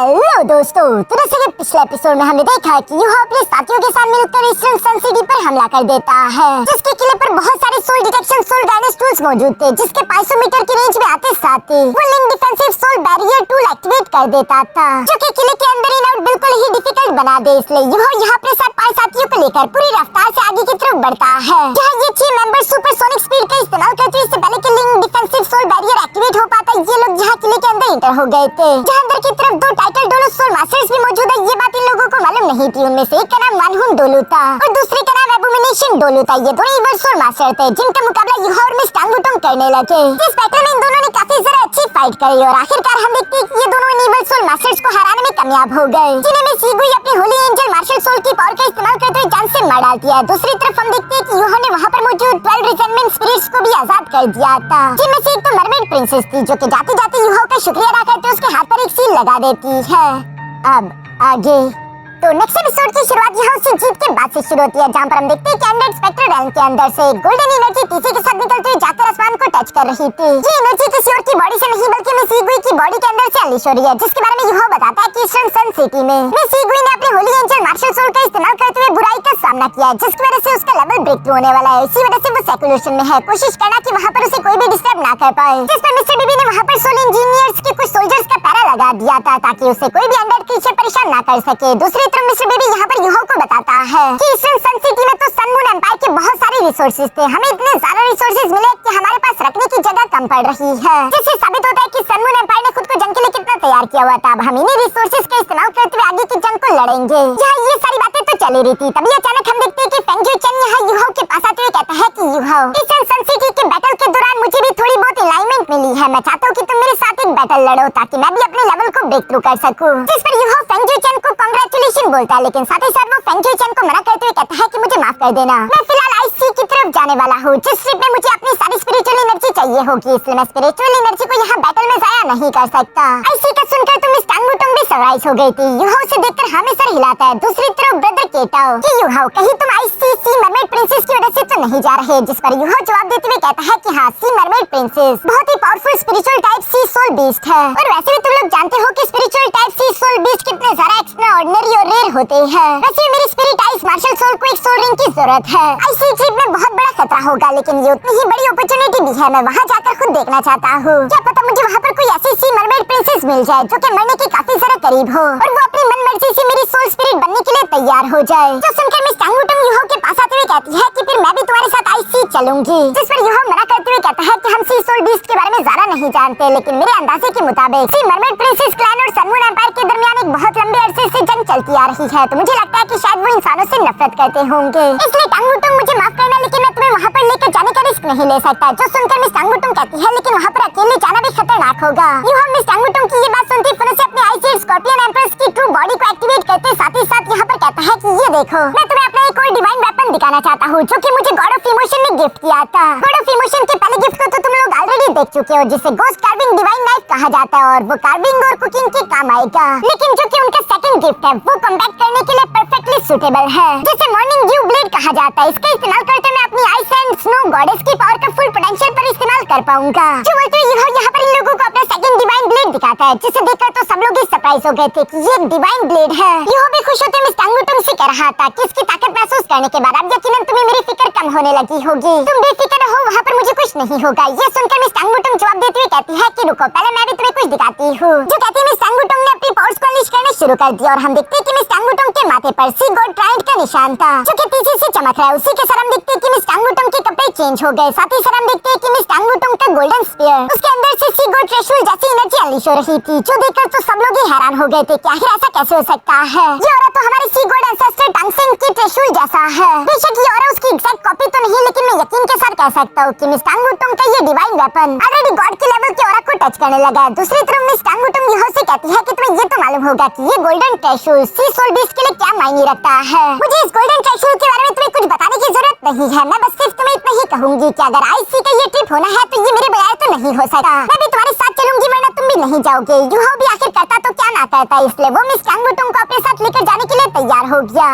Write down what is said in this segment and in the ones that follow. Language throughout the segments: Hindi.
हेलो दोस्तों, तो जैसे कि पिछले एपिसोड में हमने देखा कि यूहा अपने साथियों के साथ मिलकर ईस्टर्न सन सिटी पर हमला कर देता है, जिसके किले पर बहुत सारे soul detection soul guidance tools मौजूद थे, जिसके 500 मीटर की रेंज में आते साथ ही वो link defensive soul barrier tool activate कर देता था, जो कि किले के अंदर इन आउट बिल्कुल ही डिफिकल्ट बना दे। इसलिए यूहा यहाँ अपने साथ 5 साथियों को लेकर पूरी रफ्तार से आगे की तरफ बढ़ता है, जहाँ ये 6 मेंबर सुपरसोनिक स्पीड का इस्तेमाल करते हुए इससे पहले कि link defensive soul barrier activate हो पाता, ये लोग यहाँ किले के अंदर इंटर हो गए थे, जहाँ अंदर की तरफ 2 टाइटल डोलो सोल मास्टर्स भी मौजूद है। ये बात इन लोगों को मालूम नहीं थी। उनमें से एक का नाम मानहुन डोलू था और दूसरे का नाम एबोमिनेशन डोलू था। ये दोनों इवर सोल मास्टर थे, जिनका मुकाबला यूहा और मिस टांगुटोंग करने लगे। इस बैटल में इन दोनों ने काफी जरा अच्छी फाइट करी और आखिरकार हम देखते हैं कि ये दोनों इन इवर सोल मास्टर्स को हराने में कामयाब हो गए, जिन्हें मिस सीगुई अपनी होली एंजल मार्शल सोल की पावर का इस्तेमाल करते हुए जान से मार डालती है। दूसरी तरफ हम देखते हैं कि यूहा ने वहाँ पर मौजूद 12 रिसेंटमेंट स्पिरिट्स को भी आजाद कर दिया था, जिनमें से एक तो मरमेड प्रिंसेस थी, जो कि जाते जाते यूहा का शुक्रिया अदा करते उसके हाथ पर एक सील लगा देती है। अब आगे तो नेक्स्ट एपिसोड की शुरुआत यहाँ से जीत के बाद से शुरू होती है, जहाँ पर हम देखते हैं कि अनडेड स्पेक्टर रैन के अंदर से गोल्डन एनर्जी टीसी के साथ निकलते हुए जाकर आसमान को टच कर रही थी। ये एनर्जी किसी और की बॉडी से नहीं बल्कि मिस सीगुई की बॉडी के अंदर से अनलीश हो रही है, जिसके बारे में यूहा बताता है कि ईस्टर्न सन सिटी में मिस सीगुई ने अपने होली एंजल मार्शल सोल का इस्तेमाल करते हुए बुराई का सामना किया है, जिसकी वजह से उसका लेवल ब्रेक थ्रू होने वाला है। इसी वजह से वो सेकुलेशन में है, कोशिश करना कि वहाँ पर उसे कोई भी डिस्टर्ब ना कर पाए, जिस पर मिस्टर बीबी ने वहाँ पर सोल इंजीनियर्स के कुछ सोल्जर्स का पैरा लगा दिया था, ताकि उसे कोई भी अनडेड क्रीचर परेशान ना कर सके। दूसरी तरफ मिस्टर बीबी यहाँ यूहा को बताता है कि ईस्टर्न सन सिटी में तो सन मून एम्पायर के बहुत सारे रिसोर्सेज थे, हमें इतने ज्यादा रिसोर्सेज मिले कि हमारे पास रखने की जगह कम पड़ रही है, जिससे साबित होता है कि सन मून एम्पायर ने खुद को जंग के लिए कितना तैयार किया हुआ था। अब हम इन्हीं रिसोर्सेज का इस्तेमाल करते हुए आगे की जंग को लड़ेंगे। यहाँ ये सारी बातें तो चली रही थी, तभी अचानक हम देखते हैं कि फेंग जुई चेन यहाँ यूहा के पास आते हुए कहता है कि यूहा, ईस्टर्न सन सिटी के बैटल के दौरान मुझे भी थोड़ी बहुत अलाइनमेंट मिली है, मैं चाहता हूँ कि तुम मेरे साथ एक बैटल लड़ो ताकि मैं भी अपने लेवल को ब्रेक थ्रू कर सकूं। जिस पर यूहा फेंग जुई चेन को कांग्रेचुलेशन बोलता है, लेकिन साथ ही साथ वो फेंग जुई चेन को मना करते हुए कहता है कि मुझे माफ कर देना, मैं फिलहाल आईसी की तरफ जाने वाला हूँ, जिस ट्रिप में मुझे अपनी सारी स्पिरिचुअल एनर्जी चाहिए होगी, इसलिए मैं स्पिरिचुअल एनर्जी को यहाँ बैटल में जाया नहीं कर सकता। आईसी का सुनकर तो मिस टांगुटोंग भी सरप्राइज हो गई थी। यूहा उसे देखकर हाँ में सर हिलाता है। दूसरी तरफ ब्रदर केटाओ कि यूहा, कहीं तुम आईसी मरमेड प्रिंसेस की वजह से तो नहीं जा रहे, जिस पर यूहा जवाब देते हुए कहता है कि हाँ, सी मरमेड प्रिंसेस बहुत ही powerful spiritual type sea soul beast है, और वैसे भी तुम लोग जानते हो कि spiritual type sea soul beast कितने ज्यादा एक्स्ट्रा ऑर्डिनरी और रेयर होते हैं। वैसे मेरी स्पिरिट आइस मार्शल सोल को एक सोल रिंग की जरूरत है। आईसी ट्रिप में बहुत बड़ा खतरा होगा, लेकिन ये उतनी ही बड़ी अपॉर्चुनिटी भी है, मैं वहाँ जाकर खुद देखना चाहता हूँ। क्या पता मुझे वहाँ पर कोई ऐसी सी मरमेड प्रिंसेस मिल जाए जो कि मरने के काफी जरा करीब हो और वो अपनी मनमर्जी से मेरी सोल स्पिरिट बनने के लिए तैयार हो जाए। जो सुनकर मिस टांगुटोंग यूहा के पास आते हुए कहती है कि फिर मैं भी तुम्हारे साथ आईसी चलूंगी, जिस पर यूहा मना करते हुए कहता है कि हम सी सोल बीस्ट के बारे में ज्यादा नहीं जानते, लेकिन मेरे अंदाजे के मुताबिक सी मरमेड प्रिंसेस क्लैन और सन मून एम्पायर के दरमियान एक बहुत लंबे अरसे से जंग चलती आ रही है, तो मुझे लगता है कि शायद वो इंसानों से नफरत करते होंगे। इसलिए टांगुटोंग मुझे माफ करना, लेकिन मैं तुम्हें वहाँ पर लेकर जाने का रिस्क नहीं ले सकता। जो सुनकर मिस टांगुटोंग कहती है, लेकिन वहाँ पर अकेले जाना भी खतरनाक होगा। यूहा मिस टांगुटोंग की ये बात सुनती पुनः से अपने आईसी स्कॉर्पियन एम्प्रेस की ट्रू बॉडी को एक्टिवेट करते साथ ही साथ यहाँ पर कहता है कि ये देखो, मैं तुम्हें अपना एक और डिवाइन वेपन दिखाना चाहता हूँ, जो कि मुझे गॉड ऑफ इमोशन ने गिफ्ट किया था। गॉड ऑफ इमोशन के पहले गिफ्ट को तो तुम लोग ऑलरेडी देख चुके हो, जिसे गोस्ट कार्विंग डिवाइन नाइफ कहा जाता है, और वो कार्विंग और कुकिंग के काम आएगा। लेकिन जो कि उनका सेकंड गिफ्ट है वो कॉम्बैट करने के लिए परफेक्टली सूटेबल है, जिसे मॉर्निंग ड्यू ब्लेड कहा जाता है। इसका इस्तेमाल करते मैं अपनी आइस एंड स्नो गॉडेस की पावर का फुल पोटेंशियल पर इस्तेमाल कर पाऊंगा। जो बोलते हैं यहाँ पर इन लोगों को अपना सेकंड डिवाइन ब्लेड दिखाता है, जिसे देखकर तो सब लोग सरप्राइज हो गए थे कि ये डिवाइन ब्लेड है। यूहा भी खुश होते मिस टांगुटोंग से कह रहा था कि इसकी ताकत महसूस करने के बाद अब यकीनन तुम्हें मेरी फिक्र कम होने लगी होगी, तुम बेफिक्र रहो, वहाँ पर मुझे कुछ नहीं होगा। ये सुनकर मिस टांगुटोंग जवाब देते हुए कहती है कि रुको, पहले मैं भी तुम्हें कुछ दिखाती हूँ। जो कहती है मिस टांगुटोंग ने अपनी पावर्स को अनलीश करना शुरू कर दिया, और हम देखते हैं कि मिस टांगुटोंग के माथे पर सी गॉड ट्रायड का निशान था, जो कि तेजी से चमक रहा है। उसी के साथ हम देखते हैं कि मिस टांगुटोंग के कपड़े चेंज हो गए, साथ ही साथ हम देखते हैं कि मिस टांगुटोंग का गोल्डन स्पीयर उसके अंदर से सी गॉड ट्रेशूल जैसी एनर्जी अनलीश हो रही थी, जो देखकर तो सब लोग ही हैरान हो गए थे कि आखिर ऐसा कैसे हो सकता है। ये औरत तो हमारे सी गॉड एंसेस्टर टांगसेंग की ट्रेशूल जैसा है। बेशक ये औरत उसकी एग्जैक्ट कॉपी तो नहीं, लेकिन मैं यकीन के साथ कह सकता हूँ कि मिस टांगुटोंग का ये डिवाइन वेपन ऑलरेडी गॉड के लेवल की औरत को टच करने लगा है। दूसरी तरफ मिस टांगुटोंग यूहा से कहती है कि तुम्हें ये तो मालूम होगा कि ये गोल्डन ट्रेशूल सी सोल बीस्ट के लिए क्या मायने रखता है। मुझे इस गोल्डन ट्रेशूल के बारे में तुम्हें कुछ बताने की जरूरत नहीं है, मैं बस सिर्फ तुम्हें इतना ही कहूंगी कि अगर आईसी का ये ट्रिप होना है तो ये मेरे बगैर तो नहीं हो सकता। मैं भी तुम्हारे साथ चलूंगी, वरना तुम भी नहीं जाओगे। यूहा भी आखिर करता तो क्या ना करता, इसलिए वो मिस टांगुटोंग को अपने साथ लेकर जाने के लिए तैयार हो गया।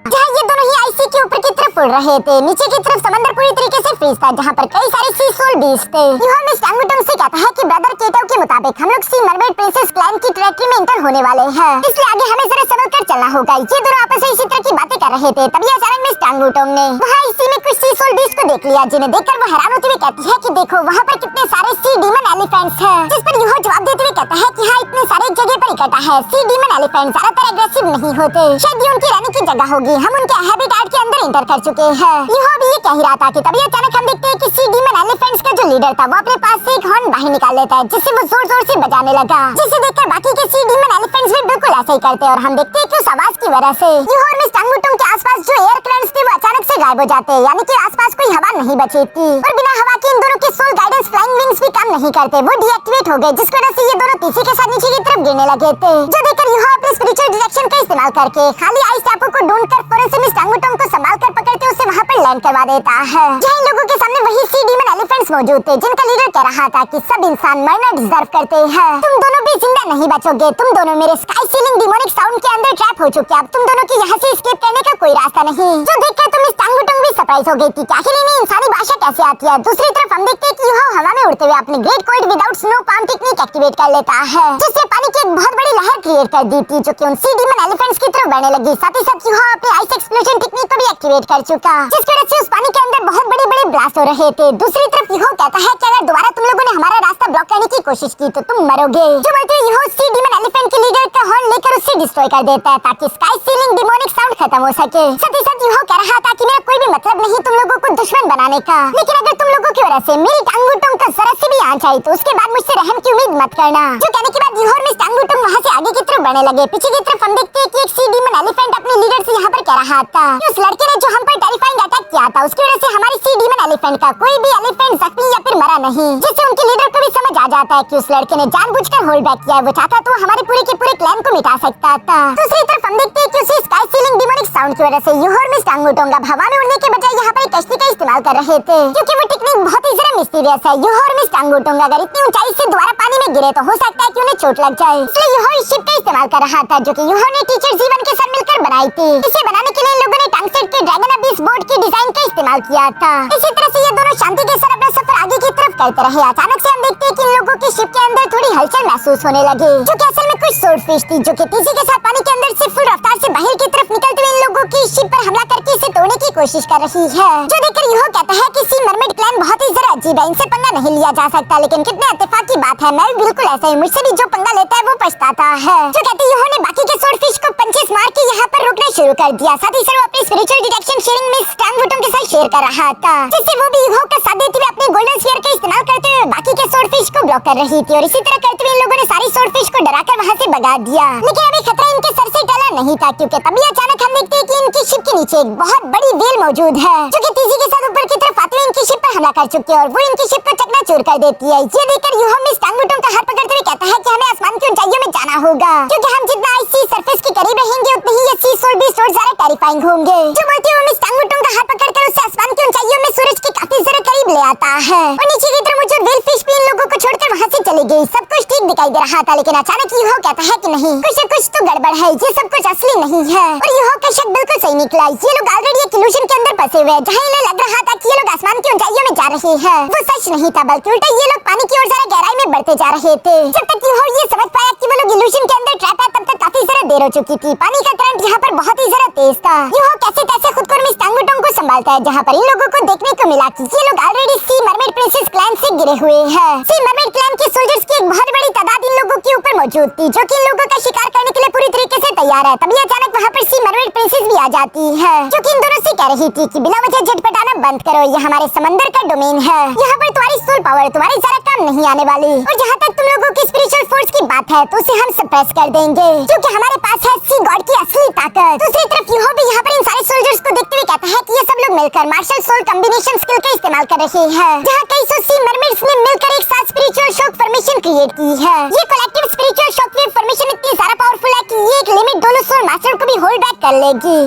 जहाँ ये दोनों ही आईसी के ऊपर की तरफ उड़ रहे थे। नीचे की तरफ समंदर पूरी तरीके से फ्रीज था, जहाँ पर कई सारे सी सोल बीस्ट थे। यूहान मिस टांगुटोंग से कहता है कि ब्रदर केटो के मुताबिक हम लोग सी मरमेड प्रिंसेस क्लैन की टेरिटरी में एंटर होने वाले हैं, इसलिए आगे हमें जरा संभल कर चलना होगा। ये दोनों आपस में इसी तरह की बातें कर रहे थे, तभी अचानक मिस टांगुटोंग ने वहाँ इसी में कुछ सी सोल बीस्ट को देख लिया, जिन्हें देखकर वो हैरान होते हुए कहती है कि देखो वहाँ पर कितने सारे सी डीमन एलिफेंट्स हैं। जिस पर यूहो जवाब देते हुए कहता है कि हाँ, इतने सारे एक जगह पर इकट्ठा है। सी डीमन एलिफेंट ज्यादातर एग्रेसिव नहीं होते, शायद ये उनकी रहने की जगह होगी। हम उनके हैबिटेट के अंदर एंटर कर चुके हैं। यूहो भी ये कह ही रहा था कि तभी अचानक हम देखते हैं कि सी डीमन एलिफेंट्स का जो लीडर था वो अपने पास से एक हॉर्न बाहर निकाल लेता है, जिससे वो जोर जोर से बजाने लगा, जिसे देखकर बाकी के सी डीमन एलिफेंट्स भी बिल्कुल ऐसे ही करते हैं। और हम देखते हैं कि उस आवाज की वजह से यूहो और मिस टांगुटोंग के आसपास जो एयर करंट्स थे वो अचानक से गायब हो जाते हैं, यानी कि आसपास कोई हवा नहीं बची थी। और बिना हवा के इन दोनों के सोल गाइडेंस फ्लाइंग विंग्स भी काम नहीं करते, वो डीएक्टिवेट हो गए, जिसकी वजह से ये दोनों तीसरे के साथ नीचे की तरफ गिरने लगे थे। जो देखकर यूहो अपने स्पिरिचुअल डायरेक्शन का इस्तेमाल करके खाली आइस टापू को ढूंढकर फौरन से मिस टांगुटोंग को संभाल कर पकड़ते उसे वहाँ पर लैंड करवा देता है। जहाँ इन लोगों के सामने वही सी डीमन एलिफेंट्स मौजूद थे, जिनका लीडर कह रहा था कि सब इंसान मरना डिजर्व करते हैं, तुम दोनों भी जिंदा नहीं बचोगे, तुम दोनों मेरे स्काई सीलिंग डिमोनिक साउंड के अंदर ट्रैप हो चुके, अब तुम दोनों की यहाँ से एस्केप करने का कोई रास्ता नहीं। जो देखकर तुम मिस टांगुटोंग भी सरप्राइज हो गई थी कि आखिर इन्हें इंसानी भाषा कैसे आती है। दूसरी तरफ हम देखते हैं कि यूहो हवा में उड़ते हुए अपने great cold without snow palm technique activate कर लेता है, जिससे पानी की एक बहुत बड़ी लहर क्रिएट कर दी थी, जो कि उन सी डीमन एलिफेंट्स की तरफ बढ़ने लगी। साथ ही साथ यूहो अपने आइस एक्सप्लोजन टेक्निक को भी एक्टिवेट कर चुका, जिसकी वजह से उस पानी के अंदर बहुत बड़े-बड़े ब्लास्ट हो रहे थे। दूसरी तरफ यूहो कहता है कि अगर दोबारा तुम लोगों ने हमारा रास्ता ब्लॉक करने की कोशिश की तो तुम मरोगे। जो बोलते हुए यूहो सी डीमन एलिफेंट के लीडर का हॉर्न लेकर उसे डिस्ट्रॉय कर देता है, ताकि स्काई सीलिंग डिमोनिक साउंड खत्म हो सके। साथ ही साथ यूहो कह रहा था कि मेरा कोई भी मतलब नहीं तुम लोगों को दुश्मन बनाने का, लेकिन अगर तुम लोगों की वजह से मेरी टांगुटोंग का जरा सी भी आंच आई तो उसके बाद मुझसे रहम की उम्मीद मत करना। जो कहने के बाद यूहो और मिस टांगुटोंग वहाँ से आगे की तरफ बढ़ने लगे। पीछे की तरफ हम देखते हैं कि एक सी डीमन एलिफेंट अपने लीडर से यहाँ पर कह रहा था कि उस लड़के ने जो हम पर टेरिफाइंग अटैक किया था उसकी वजह से हमारी सी डीमन एलिफेंट का कोई भी एलिफेंट जख्मी या फिर मरा नहीं, जिससे उनके लीडर को भी समझ आ जाता है कि उस लड़के ने जानबूझकर होल्ड बैक किया है, वो चाहता तो हमारे पूरे के पूरे क्लैन को मिटा सकता था। दूसरी तरफ हम देखते हैं कि उसी स्काई सीलिंग डिमोनिक साउंड की वजह से यूहो और मिस टांगुटोंग हवा में उड़ने के बजाय यहाँ पर एक कश्ती का इस्तेमाल कर रहे थे, क्योंकि वो टेक्निक बहुत ही जरा मिस्टीरियस है। यूहो और मिस टांगुटोंग अगर इतनी ऊंचाई से दोबारा पानी में गिरे तो हो सकता है कि उन्हें चोट लग जाए, इसलिए यूहो इस शिप का इस्तेमाल कर रहा था, जो कि यूहो ने टीचर जीवन के साथ मिलकर बनाई थी। इसे बनाने के लिए इन लोगों ने टंगसेट के ड्रैगन अबिस बोर्ड की डिजाइन का इस्तेमाल किया था। इसी तरह से ये दोनों शांति के साथ अपना सफर आगे की तरफ करते रहे। अचानक से हम देखते हैं कि इन लोगों की शिप के अंदर थोड़ी हलचल महसूस होने लगी, जो कि असल में कुछ स्वॉर्डफिश थी, जो कि तेजी के साथ पानी के अंदर से फुल रफ्तार से बाहर की तरफ निकलते हुए इन लोगों की शिप पर हमला करके इसे तोड़ने की कोशिश कर रही है। जो देखकर यूहो कहता है कि सी मरमेड क्लैन बहुत ही जरा अजीब है, इनसे पंगा नहीं लिया जा सकता, लेकिन कितने इत्तेफाक की बात है, मैं भी बिल्कुल ऐसा ही, मुझसे भी जो पंगा लेता है वो पछताता है। जो कहते यूहो ने बाकी के स्वॉर्डफिश को पंचेस मार के यहाँ पर रुकना शुरू कर दिया। साथ ही साथ वो अपनी स्पिरिचुअल डायरेक्शन शेयरिंग मिस टांगुटोंग के साथ शेयर कर रहा था, जिससे वो भी यूहो का साथ देते हुए अपने गोल्डन स्फीयर का इस्तेमाल करते हुए बाकी के स्वॉर्डफिश को ब्लॉक कर रही थी। और इसी तरह करते हुए इन लोगों ने सारी स्वॉर्डफिश को डराकर वहाँ से भगा दिया, लेकिन अभी खतरा इनके सर से टला नहीं था, क्योंकि तभी अचानक हम देखते हैं कि इनकी शिप के नीचे एक बहुत बड़ी व्हेल मौजूद है, जो कि तेजी के साथ ऊपर की तरफ आते हुए इनकी शिप पर हमला कर चुकी है, और वो इनकी शिप को चकनाचूर कर देती है। ये देखकर यूहो मिस टांगुटोंग का हाथ पकड़ते हुए कहता है कि हमें आसमान की ऊंचाइयों में जाना होगा, क्योंकि हम जितना आइसी सरफेस के करीब रहेंगे उतनी ही ये सी सोल बीस्ट और ज्यादा टेरिफाइंग होंगे। जो बोलते हुए मिस टांगुटोंग का हाथ पकड़कर उसे आसमान की ऊंचाइयों में सूरज के काफी जरा करीब ले आता है, और नीचे की तरफ मुझे व्हेल फिश भी इन लोगों को छोड़कर वहाँ से चली गई। सब कुछ ठीक दिखाई दे रहा था, लेकिन अचानक यूहो कहता है कि नहीं, कुछ न कुछ तो गड़बड़ है, ये सब कुछ असली नहीं है। और यूहो का शक बिल्कुल सही निकला, ये लोग ऑलरेडी एक इल्यूजन के अंदर फंसे हुए हैं, जहाँ इन्हें लग रहा था कि ये लोग आसमान की ऊंचाइयों में जा रहे हैं, वो सच नहीं था, बल्कि उल्टा ये लोग पानी की ओर जरा गहराई में बढ़ते जा रहे थे। जब तक यूहो ये समझ पाया कि वो लोग इल्यूजन के अंदर ट्रैप है, तब तक काफी जरा देर हो चुकी थी। पानी का करंट यहाँ पर बहुत ही जरा तेज था। यूहो कैसे तैसे खुद को मिस टांगुटोंग को संभालता है, जहाँ पर इन लोगों को देखने को मिला कि ये लोग ऑलरेडी सी मरमेड प्रिंसेस क्लैन से गिरे हुए हैं। सी मरमेड क्लैन के सोल्जर्स की एक बहुत बड़ी तादाद इन लोगों के ऊपर मौजूद थी, जो कि इन लोगों का शिकार करने के लिए पूरी तरीके से तैयार है। तभी अचानक वहाँ पर सी मरमेड प्रिंसेस भी आ जाती है, जो कि इन दोनों से कह रही थी कि बिना वजह झटपटाना बंद करो, ये हमारे समंदर का डोमेन है, यहाँ पर तुम्हारी सोल पावर तुम्हारी जरा काम नहीं आने वाली, और जहाँ तक तुम लोगों की स्पिरिचुअल फोर्स की बात है तो उसे हम सप्रेस कर देंगे, क्योंकि हमारे पास है सी गॉड की असली ताकत। दूसरी तरफ यूहो भी यहाँ पर इन सारे सोल्जर्स को देखते हुए कहता है कि ये सब लोग मिलकर मार्शल सोल कॉम्बिनेशन स्किल का इस्तेमाल कर रहे हैं, जहाँ कई सौ सी मरमेड्स ने मिलकर एक साथ स्पिरिचुअल शॉक फॉर्मेशन क्रिएट की है। ये collective spiritual shock wave formation इतनी ज्यादा पावरफुल है कि ये एक लिमिट दोनों सोल मास्टर को भी होल्ड बैक कर लेगी।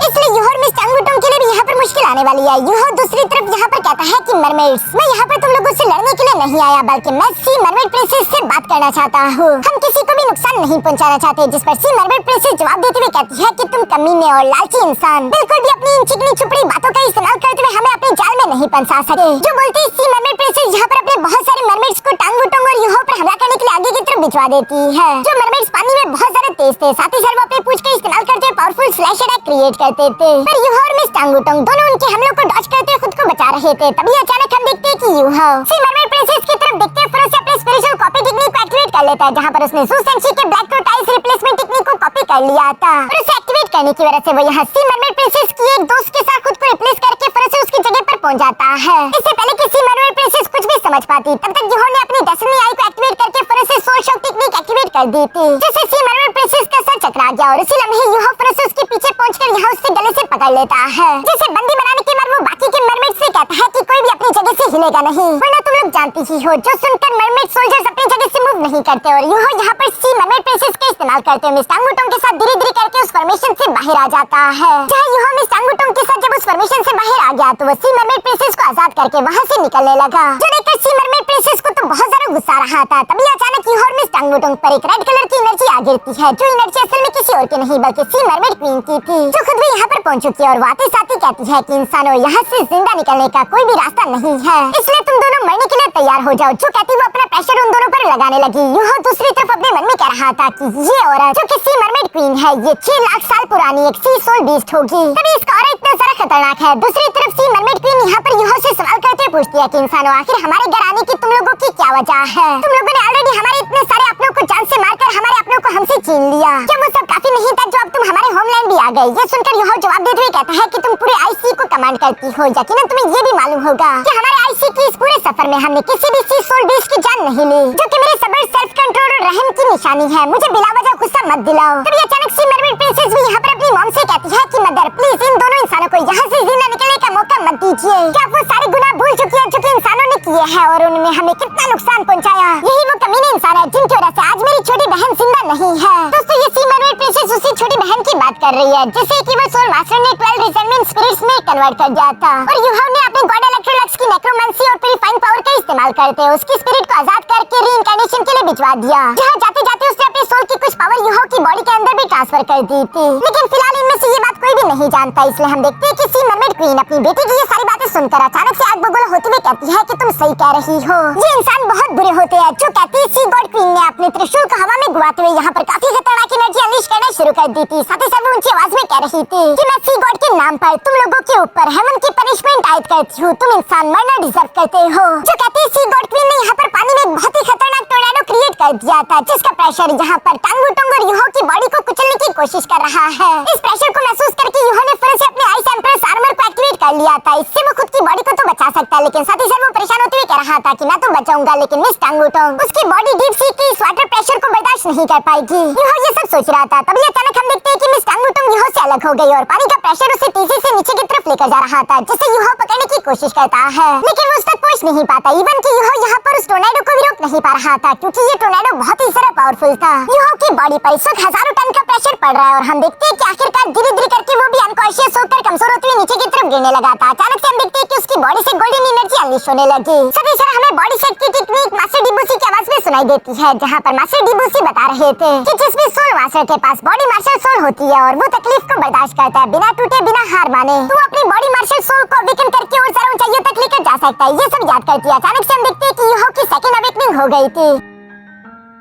इसलिए फिर यूहो मिस टांगुटोंग के लिए भी यहाँ पर मुश्किल आने वाली है। यूहो दूसरी तरफ यहाँ पर कहता है कि मरमेड्स, मैं यहाँ पर तुम लोगों से लड़ने के लिए नहीं आया, बल्कि मैं सी मरमेड प्रिंसेस से बात करना चाहता हूँ। हम किसी को भी नुकसान नहीं पहुँचाना चाहते। जिस पर सी मरमेड प्रिंसेस जवाब देते हुए कहती है कि तुम कमीने और लालची इंसान बिल्कुल भी अपनी इन चिकनी चुपड़ी बातों का इस्तेमाल करते हुए हमें अपने जाल में नहीं फंसा सके। जो बोलते ही सी मरमेड प्रिंसेस यहाँ पर अपने बहुत सारे मरमेड्स को टांगुटोंग और यूहो पर हमला करने के लिए आगे की तरफ भिजवा देती है। जो मरमेड्स पानी में बहुत ज्यादा तेज थे, साथ ही साथ वो अपने पूंछ का इस्तेमाल करते हुए पावरफुल स्लैश अटैक क्रिएट करते थे। पर यूहो और मिस टांगुटोंग दोनों उनके हमलों को डॉज करते हुए खुद को बचा रहे थे। तभी अचानक हम देखते हैं कि यूहो सी मरमेड प्रिंसेस की तरफ देखते हुए फिर से अपने स्पिरिचुअल कॉपी टेक्निक को एक्टिवेट कर लेता है, जहाँ पर उसने ज़ू सेंशी के black two tiles replacement technique को कॉपी कर लिया था। और उसे एक्टिवेट करने की वजह से वो यहाँ सी मरमेड प्रिंसेस की एक दोस्त के साथ खुद को रिप्लेस करके फिर से उसकी जगह पर पहुंच जाता है। इससे पहले कि सी मरमेड प्रिंसेस कुछ भी समझ पाती, तब तक यूहो ने अपनी डेस्टिनी आई को एक्टिवेट करके फिर से सोल शॉक टेक्निक एक्टिवेट कर दी थी, जिससे सी मरमेड प्रिंसेस का सर चकरा गया और उसी लम्हे यूहो फिर से उसके पीछे पहुंचकर यहाँ उससे गले से पकड़ लेता है, जिसे बंदी बनाने के बाद वो बाकी के मरमेड से कहता है कि कोई भी अपनी जगह से हिलेगा नहीं, वरना तुम लोग जानती ही हो। जो सुनकर मरमेड सोल्जर्स अपनी जगह से मूव नहीं करते और यूहो यहाँ पर सी मरमेड प्रिंसेस का इस्तेमाल करते हुए मिस टांगुटोंग के साथ धीरे-धीरे करके उस फॉर्मेशन से बाहर आ जाता है। जहाँ यूहो मिस टांगुटोंग के साथ जब उस फॉर्मेशन से बाहर आ गया तो वो सी मरमेड प्रिंसेस को आजाद करके वहाँ से निकलने लगा। जो देखकर सी मरमेड प्रिंसेस को तो बहुत ज्यादा गुस्सा रहा था। तभी अचानक यूहो मिस टांगुटोंग पर एक रेड कलर की एनर्जी आ गिरती है, जो एनर्जी असल में किसी और की नहीं बल्कि सी मरमेड क्वीन की थी, जो खुद भी यहाँ पर पहुँच चुकी है और आते साथ ही कहती है कि इंसानों यहाँ से जिंदा निकलने का कोई भी रास्ता नहीं है, इसलिए तुम दोनों मरने के लिए तैयार हो जाओ। जो कहती वो अपना प्रेशर उन दोनों पर लगाने लगी। यूहो दूसरी तरफ अपने मन में कह रहा था कि ये औरत जो कि सी मरमेड क्वीन है, ये 6 लाख साल पुरानी एक सी सोल बीस्ट होगी, तभी इसका ऑरा इतना सारा खतरनाक है। दूसरी तरफ सी मरमेड क्वीन यहाँ पर यूहो से सवाल करते पूछती है कि इंसानों आखिर हमारे घर आने की तुम लोगों की क्या वजह है? तुम लोगों ने ऑलरेडी हमारे इतने सारे अपनों को जान से मारकर हमारे अपनों को हमसे छीन लिया, क्या वो सब काफी नहीं था जो अब तुम हमारे होमलैंड भी आ गए? ये सुनकर यूहो जवाब देते हुए कहता है कि तुम पूरे आईसी को कमांड करती हो, यकीनन तुम्हें ये भी मालूम होगा कि हमारे आईसी की इस पूरे सफर में हमने किसी भी सी सोल बीस्ट की जान नहीं ली, जो कि मेरे सबर, सेल्फ कंट्रोल और रहम की निशानी है। मुझे बिला वजह गुस्सा मत दिलाओ। तभी अचानक सी मरमेड प्रिंसेस भी यहाँ पर अपनी मॉम से कहती है कि मदर प्लीज इन दोनों इंसानों को यहाँ से जिंदा निकलने का मौका मत दीजिए। क्या वो सारे गुनाह भूल चुकी है जो कि इंसानों ने किए हैं और उन्होंने हमें कितना नुकसान पहुँचाया? यही वो कमीने इंसान है जिनकी वजह से आज मेरी छोटी बहन जिंदा नहीं है। दोस्तों ये सी मरमेड प्रिंसेस उसी छोटी बहन की बात कर रही है जिसे कि वो सोल मास्टर ने 12 रिजेंटमेंट स्पिरिट्स में कन्वर्ट कर दिया था और यूहो ने अपने गॉड इलेक्ट्रोलक्स की नेक्रोमेंसी और प्यूरिफाइंग पावर का इस्तेमाल करते उसकी स्पिरिट को आजाद करके रीइंकार्नेशन के लिए भिजवा दिया, जहाँ जाते जाते उसने अपने सोल की कुछ पावर यूहो की बॉडी के अंदर भी ट्रांसफर कर दी थी। लेकिन फिलहाल इनमें से ये बात कोई भी नहीं जानता, इसलिए हम देखते हैं कि सी मरमेड क्वीन अपनी बेटी की ये सारी बातें सुनकर अचानक से आग बबूला होते हुए कहती है कि तुम सही कह रही हो, ये इंसान बहुत बुरे होते हैं। जो कहती है सी गॉड क्वीन ने अपने त्रिशूल को हवा में घुमाते हुए यहाँ पर काफी खतरनाक एनर्जी अनलीश करना शुरू कर दी थी। साथ ही साथ वो ऊंची आवाज में कह रही थी कि मैं सी गॉड के नाम पर तुम लोगों के ऊपर हेवन की पनिशमेंट आयद करती हूँ, तुम इंसान मरना डिजर्व करते हो। जो कहती है सी गॉड क्वीन ने यहाँ पर पानी में एक बहुत ही खतरनाक टोर्नेडो क्रिएट कर दिया था, जिसका प्रेशर यहाँ पर टांगुटोंग और यूहो की बॉडी को कुचलने की कोशिश कर रहा है। इस प्रेशर को महसूस करके यूहो ने फिर से अपने आइस एम्प्रेस आर्मर को एक्टिवेट कर लिया था। इससे वो खुद की बॉडी को तो बचा सकता है, लेकिन साथ ही साथ वो परेशान होते हुए कह रहा था कि मैं तो बचाऊंगा, लेकिन मिस टांगुटोंग उसकी बॉडी डीप सी के इस वाटर प्रेशर को बर्दाश्त नहीं कर पाएगी। यूहो ये सब सोच रहा था, तभी अचानक हम देखते हैं कि मिस टांगुटोंग यूहो से अलग हो गई और पानी का प्रेशर उसे तेजी से नीचे की तरफ लेकर जा रहा था, जिसे यूहो पकड़ने की कोशिश करता है, लेकिन वो उस तक पहुंच नहीं पाता। इवन कि यूहो यहाँ पर उस टोर्नेडो को भी रोक नहीं पा रहा था, क्योंकि ये टोर्नेडो बहुत ही ज्यादा पावरफुल था। यूहो की बॉडी पर इस वक्त हजारों टन का प्रेशर पड़ रहा है और हम देखते हैं कि आखिरकार धीरे-धीरे करके वो भी अनकॉन्शियस होकर कमजोर होते हुए नीचे की तरफ गिरने लगा था। अचानक से हम देखते हैं कि उसकी बॉडी से गोल्डन एनर्जी अनलीश होने लगी। साथ ही साथ हमें बॉडी सेट की टेक्निक मास्टर डिबूसी की आवाज में सुनाई देती है, जहाँ पर मास्टर डिबूसी बता रहे थे कि जिस भी सोल मास्टर के पास बॉडी मार्शल सोल होती है और वो तकलीफ को बर्दाश्त करता है बिना टूटे बिना हार माने, तो अपनी बॉडी मार्शल सोल को अवेकन करके और ज्यादा ऊंचाइयों तक लेकर जा सकता है। ये सब याद करती है। अचानक से हम देखते हैं कि यूहो की सेकंड अवेकनिंग हो गई थी।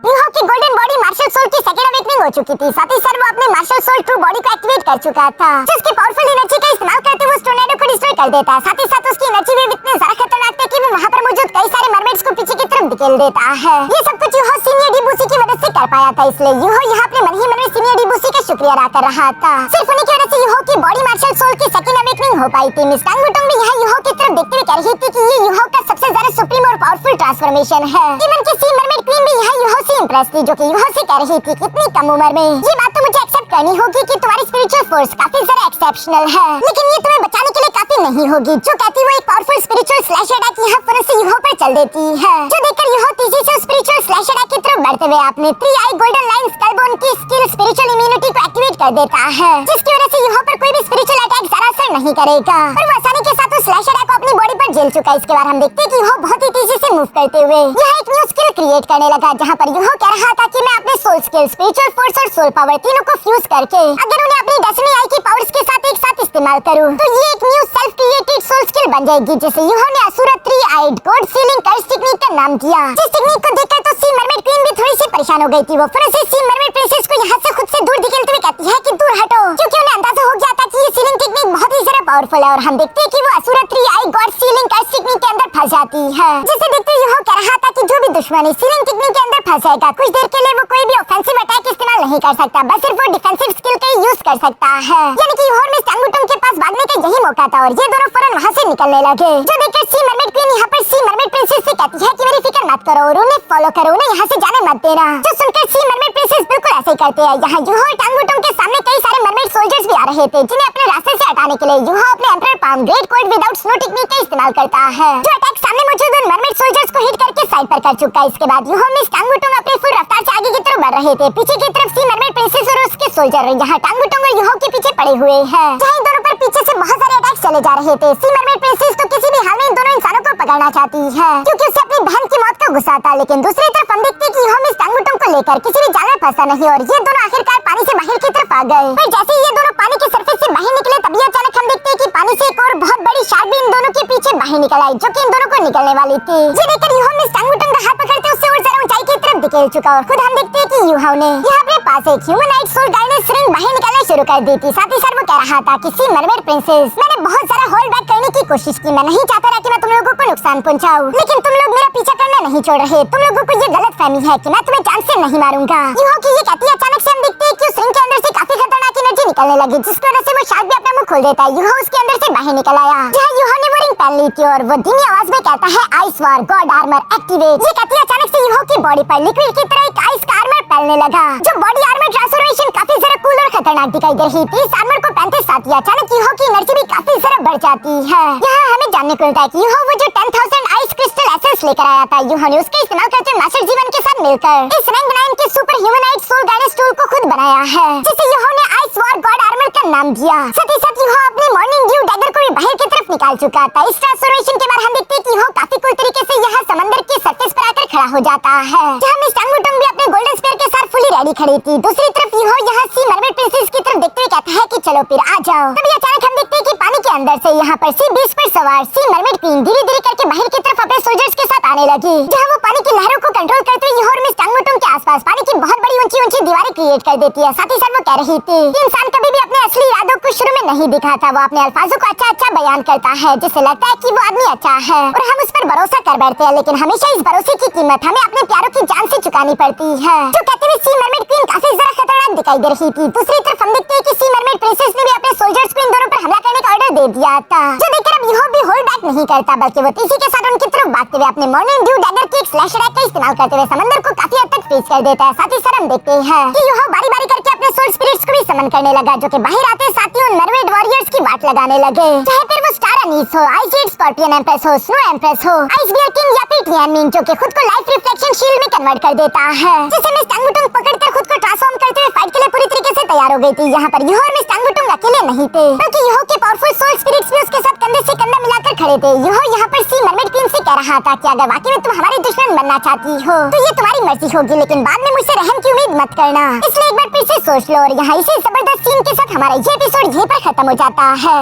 यूहो की गोल्डन बॉडी मार्शल सोल की सेकंड अवेकनिंग हो चुकी थी। साथ ही साथ वो अपने मार्शल सोल ट्रू बॉडी को एक्टिवेट कर चुका था, जिसकी पावरफुल एनर्जी का इस्तेमाल करते हुए उस टोर्नेडो को डिस्ट्रॉय कर देता है। साथ ही साथ उसकी एनर्जी वेव इतने ज्यादा खतरनाक थे कि वो वहां पर मौजूद कई सारे मरमेड्स को पीछे की तरफ धकेल देता है। ये सब कुछ यूहो सीनियर डिबूसी की मदद से कर पाया था, इसलिए यूहो यहाँ अपने मन ही मन में सीनियर डिबूसी का शुक्रिया अदा कर रहा था। सिर्फ उन्हीं की वजह से यूहो की बॉडी मार्शल सोल की सेकंड अवेकनिंग हो पाई थी। मिस टांगुटोंग भी यहाँ यूहो की तरफ देखते हुए कह रही थी कि ये यूहो का सबसे ज्यादा सुप्रीम और पावरफुल ट्रांसफॉर्मेशन है। इवन कि सी मरमेड क्वीन भी यहाँ यूहो से इंप्रेस थी, जो कि यूहो से कह रही थी कि इतनी कम उम्र में ये बात तो मुझे एक्सेप्ट करनी होगी कि तुम्हारी स्पिरिचुअल फोर्स काफी ज्यादा एक्सेप्शनल है, लेकिन ये तुम्हें बचाने के लिए काफी नहीं होगी। जो कहती वो एक पावरफुल स्पिरिचुअल स्लैश अटैक यहाँ पर से यूहो पर चल देती है, जो देखकर यूहो तेजी से स्पिरिचुअल स्लैश अटैक की तरफ बढ़ते हुए अपने 3 आई गोल्डन लाइन स्कल बोन की स्किल स्पिरिचुअल इम्यूनिटी को एक्टिवेट कर देता है, जिसकी वजह से यहाँ पर कोई भी स्पिरिचुअल अटैक ज़रा असर नहीं करेगा और वो आसानी के साथ उस स्लैश अटैक को अपनी बॉडी पर झेल चुका है। इसके बाद हम देखते हैं कि यह बहुत ही तेजी से मूव करते हुए यह एक न्यू स्किल क्रिएट करने लगा, जहाँ पर यह कह रहा था कि मैं अपने सोल स्किल, स्पिरिचुअल फोर्स और सोल पावर तीनों को फ्यूज करके अगर उन्हें अपनी डेस्टिनी आई की पावर्स के साथ एक साथ इस्तेमाल करूं तो ये एक new self created soul skill बन जाएगी, जिसे यूहो ने असुरा 3 eyed god sealing curse technique का नाम दिया। जिस टेक्निक को देखकर तो सी मरमेड क्वीन भी थोड़ी सी परेशान हो गई थी। वो फौरन से सी मरमेड प्रिंसेस को यहाँ से खुद से दूर धकेलते हुए कहती है कि दूर हटो, क्योंकि उन्हें अंदाजा हो गया था कि ये सीलिंग टेक्निक बहुत ही ज्यादा पावरफुल है। और हम देखते हैं कि वो asura 3 eyed god sealing curse technique के अंदर फंस जाती है, जिसे देखते यूहो कह रहा था कि जो भी दुश्मन इस सीलिंग टेक्निक के अंदर फंस जाएगा कुछ देर के लिए वो कोई भी ऑफेंसिव अटैक इस्तेमाल नहीं कर सकता, बस सिर्फ वो डिफेंसिव स्किल का यूज कर सकता है। यानी कि यूहो में टांगुटुंग के पास भागने का यही मौका था और ये दोनों फौरन वहाँ से निकलने लगे। जो देखकर सी मरमेड क्वीन यहाँ पर सी मरमेड प्रिंसेस से कहती है कि मेरी फिक्र मत करो और उन्हें फॉलो करो, उन्हें यहाँ से जाने मत देना। जो सुनकर सी मरमेड प्रिंसेस बिल्कुल ऐसे ही करते हैं। यहाँ यूहो और टांगुटुंग के सामने कई सारे मरमेड सोल्जर्स भी आ रहे थे, जिन्हें अपने रास्ते से हटाने के लिए यूहो अपने emperor palm great code without snow technique का इस्तेमाल करता है, जो अटैक सामने मौजूद उन मरमेड सोल्जर्स को हिट करके साइड पर कर चुका है। इसके बाद यूहो मिस टांगुटुंग अपनी फुल रफ्तार से आगे की तरफ बढ़ रहे थे। पीछे की तरफ सी मरमेड प्रिंसेस और उसके सोल्जर यहाँ टांगुटुंग और यूहो के पीछे पड़े हुए हैं, जहाँ इन दोनों पर पीछे से बहुत सारे अटैक्स चले जा रहे थे। सी मरमेड प्रिंसेस तो किसी भी हाल में इन दोनों इंसानों को पकड़ना चाहती है, क्योंकि उसे अपनी बहन की मौत का गुस्सा था। लेकिन दूसरी तरफ हम देखते हैं कि यूहो मिस टांगुटुंग को लेकर किसी भी जाल में फंसा नहीं और ये दोनों आखिरकार पानी से बाहर की तरफ आ गए। पर जैसे ही ये दोनों पानी के सरफेस से बाहर निकले तभी अचानक हम देखते हैं कि पानी से एक और बहुत बड़ी शार्क भी इन दोनों के पीछे बाहर निकल आई, जो कि इन दोनों को निकलने वाली थी। ये देखकर यूहो मिस टांगुटुंग का हाथ पकड़ते उससे और जरा ऊंचाई की तरफ धकेल चुका और खुद हम देखते हैं कि यूहो ने यहाँ अपने पास एक ह्यूमनाइड सोल गाइडेंस रिंग बाहर निकालना शुरू कर दी थी। साथ ही साथ वो कह रहा था कि सी मरमेड प्रिंसेस, मैंने बहुत सारा होल्ड बैक करने की कोशिश की, मैं नहीं चाहता था कि मैं तुम लोगों को नुकसान पहुंचाऊं, लेकिन तुम लोग मेरा पीछा करना नहीं छोड़ रहे। तुम लोगों को ये गलतफहमी है कि मैं तुम्हें जान से नहीं मारूंगा। यूहो की ये कहती है अचानक से हम देखते हैं कि उस रिंग के अंदर से काफी खतरनाक एनर्जी निकलने लगी, जिसकी वजह से वो शार्क भी अपना मुंह खोल देता है। यूहो उसके अंदर से बाहर निकल आया, जहाँ यूहो ने वो रिंग पहन ली थी और वो धीमी आवाज में कहता है ice war God armour activate. ये कहती है अचानक से यूहो की बॉडी पर लिक्विड की तरह एक आइस का आर्मर पहनने लगा, जो बॉडी आर्मर ट्रांसफॉर्मेशन काफी ज्यादा कूल और खतरनाक दिखाई दे रही थी। इस आर्मर को पहनते साथ ही अचानक यूहो की एनर्जी भी काफी ज्यादा बढ़ जाती है। यहाँ हमें जानने को मिलता है कि यूहो वो जो 10,000 आइस क्रिस्टल एसेंस लेकर आया था, यूहो ने उसका इस्तेमाल करते हुए मास्टर जीवन के साथ मिलकर इस रैंक 9 के super humanoid soul guidance tool को खुद बनाया है, जिसे यूहो ने आइस वॉर गॉड आर्मर का नाम दिया। साथ ही साथ यूहो अपनी मॉर्निंग ड्यू डैगर को भी बाहर की तरफ निकाल चुका था। इस ट्रांसफॉर्मेशन के बाद हम देखते हैं कि यूहो काफी कूल तरीके से यहाँ समंदर के सरफेस पर आकर खड़ा हो जाता है, जहाँ मिस टांगुटुंग भी अपने गोल्डन स्पेयर के साथ फुली रेडी खड़ी थी। दूसरी तरफ यूहो यहाँ सी मरमेड प्रिंसेस की तरफ देखते हुए कहता है कि चलो फिर आ जाओ। तभी अचानक हम देखते हैं कि पानी के अंदर से यहाँ पर सी बीच पर सवार सी मरमेड क्वीन धीरे धीरे करके बाहर की तरफ अपने सोल्जर्स के साथ आने लगी, जहाँ वो पानी की लहरों को कंट्रोल करते हुए यूहो और मिस टांगुटुंग के आसपास पानी की बहुत बड़ी ऊंची ऊंची दीवारें क्रिएट कर देती है। साथ ही साथ वो कह रही थी कि इंसान कभी भी अपने असली इरादों को शुरू में नहीं दिखाता, वो अपने अल्फाजों को अच्छा बयान करता है, जिससे लगता है कि वो आदमी अच्छा है और हम उस पर भरोसा कर बैठते हैं। लेकिन हमेशा इस भरोसे की कीमत हमें अपने प्यारों की जान से चुकानी पड़ती है। जो कहते हुए सी मरमेड क्वीन काफी ज्यादा खतरनाक दिखाई दे रही थी। दूसरी तरफ हम देखते हैं कि सी मरमेड प्रिंसेस ने भी अपने सोल्जर्स को इन दोनों पर हमला करने का ऑर्डर दे दिया था, जो देखकर अब यूहो भी होल्ड बैक नहीं करता, बल्कि वो तेजी के साथ उनकी तरफ भागते हुए अपने मॉर्निंग ड्यू डैगर की एक स्लैश अटैक का इस्तेमाल करते हुए समंदर को काफी हद तक फ्रीज कर देता है। साथ ही साथ हम देखते हैं कि यूहो बारी बारी करके अपने सोल स्पिरिट्स को भी समन करने लगा, जो कि बाहर आते साथ ही उन मरमेड वॉरियर्स की वाट लगाने लगे, चाहे फिर वो स्टार अनीस हो, आइस जेड स्कॉर्पियन एम्प्रेस हो, स्नो एम्प्रेस हो, आइस बियर किंग या फिर टियानमिन, जो कि खुद को लाइफ रिफ्लेक्शन शील्ड में कन्वर्ट कर देता है, जिसे मिस टांगुटुंग पकड़कर खुद को ट्रांसफॉर्म करते हुए फाइट के लिए पूरी तरीके से तैयार हो गई थी। यहाँ पर यूहो और मिस टांगुटुंग अकेले नहीं थे, बल्कि यूहो के पावरफुल सोल स्पिरिट्स भी उसके साथ कंधे से कंधा मिलाकर खड़े थे। यूहो यहाँ पर सी मरमेड क्वीन से कह रहा था कि अगर वाकई में तुम हमारे दुश्मन बनना चाहती हो तो ये तुम्हारी मर्जी होगी, लेकिन बाद में मुझसे रहम की उम्मीद मत करना। इसलिए एक बार फिर से सोच लो। और यहाँ इसी जबरदस्त सीन के साथ हमारा ये एपिसोड यहीं पर खत्म हो जाता है।